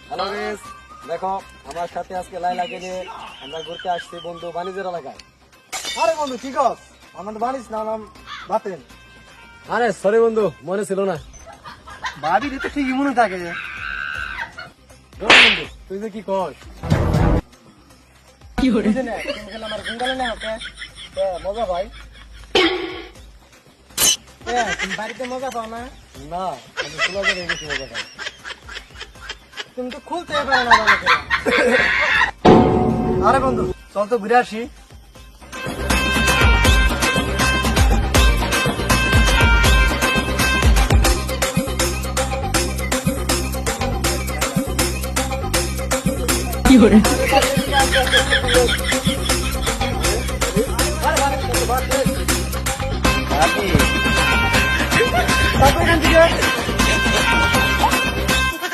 Hello guys, দেখো আমার সাথে আজকে লাইলাকে নিয়ে আমরা ঘুরতে আসছি বন্ধু বাণিজ্যের এলাকায়। আরে বন্ধু ঠিক আছে, আমাদের বাড়ির নাম বাতেন। আরে সরি বন্ধু, মনে ছিল না। ভাবি তো ঠিকই মনে থাকে। বন্ধু তুই যে কি কর কি করে আমার গুঙ্গালে না ওকে মজা ভাই। তুমি বাড়িতে মজা পাও না? না, আমি খোলা জায়গায় বেশি মজা পাই। তুমি তো খুলতে পারো না ভালো করে। আরে বন্ধু চল তো ঘুরে আসি। কি করে তারপর এখান থেকে